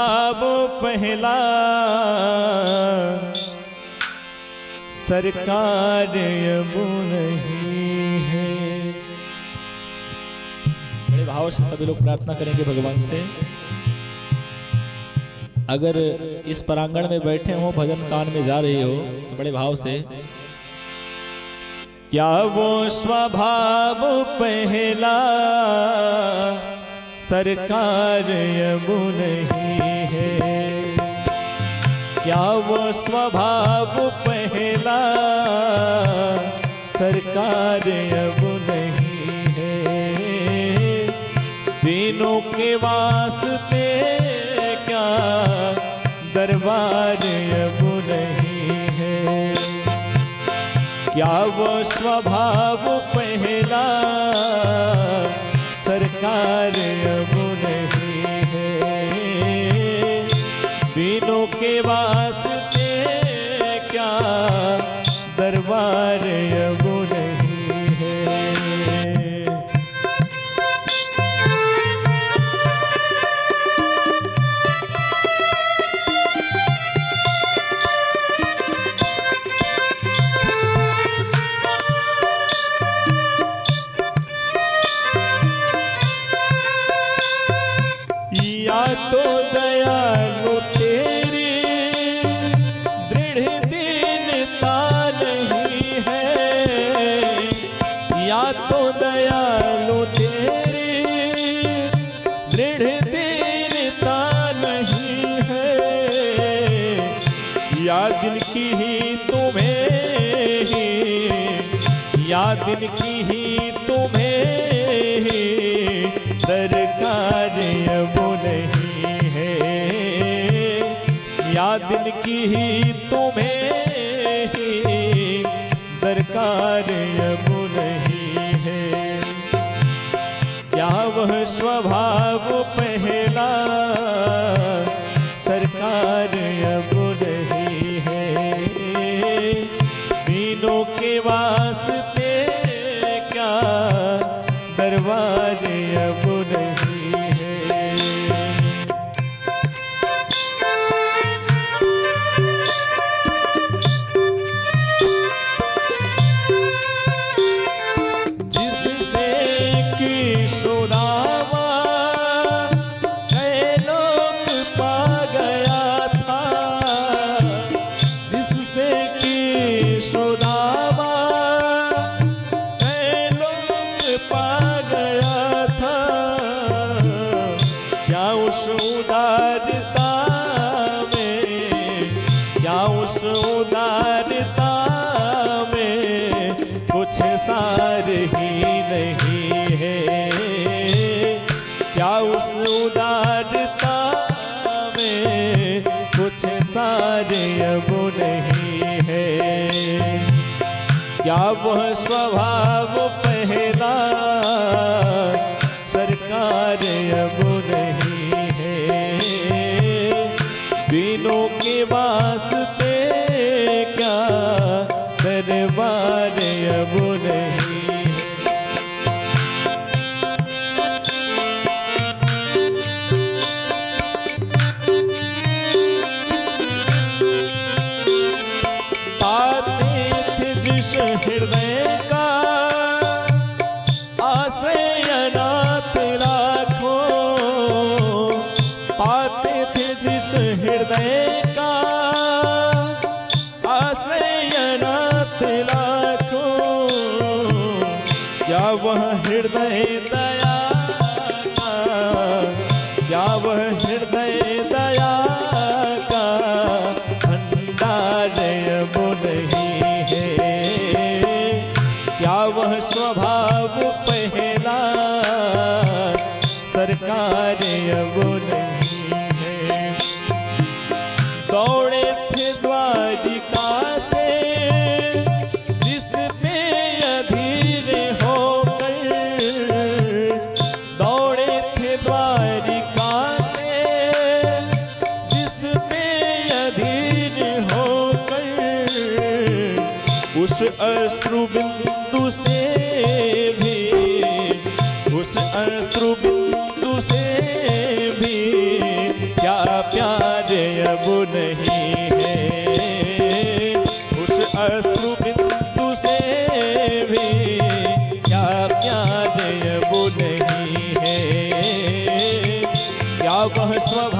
अब पहला सरकार अब नहीं है। बड़े भाव से सभी लोग प्रार्थना करेंगे भगवान से। अगर इस प्रांगण में बैठे हो, भजन कान में जा रही हो, तो बड़े भाव से क्या वो स्वभाव पहला सरकार अब नहीं है। क्या वो स्वभाव पहला सरकार अब नहीं है। दिनों के वास्ते क्या दरबार अब नहीं है। क्या वो स्वभाव पहला सरकार अब नहीं है। दिनों के वास्ते क्या दरबार अब नहीं है। या तो दयालु तेरी दृढ़ दीनता नहीं है। या तो दयालु तेरी दृढ़ दीनता नहीं है। या दिन की ही तुम्हें ही, या दिन की ही तुम्हें ही दरकार अब नहीं है। या दिन की ही तुम्हें ही दरकार अब नहीं है। क्या वह स्वभाव पहला सरकार अब नहीं है। दीनों के वास्ते क्या दरबार अब नहीं है। जिससे कि सुदामा लोक पा गया था। जिससे कि सुदामा पा गया था। क्या उस उदारता में, क्या उस उदारता में कुछ सार ही नहीं है। क्या उस उदारता में कुछ सार अब नहीं है। क्या वह स्वभाव पहला सरकार अब नहीं है। दिनों के वास्ते क्या दरबार अब नहीं है। पाते थे जिस हृदय का आश्रय अनाथ लाखों। पाते थे जिस हृदय का आश्रय अनाथ लाखों। क्या वह हृदय दया का, क्या वह हृदय दया का भंडार अब नहीं है। क्या वह स्वभाव पहला सरकार अब नहीं है। दौड़े थे द्वारिका से जिस पे अधीर होकर। दौड़े थे द्वारिका से जिस पे अधीर होकर। उस अश्रु बिंदु से भी, उस अश्रु बिंदु से भी क्या प्यार अब नहीं है, उस अश्रु बिंदु से भी क्या प्यार अब नहीं है, क्या वह स्वभाव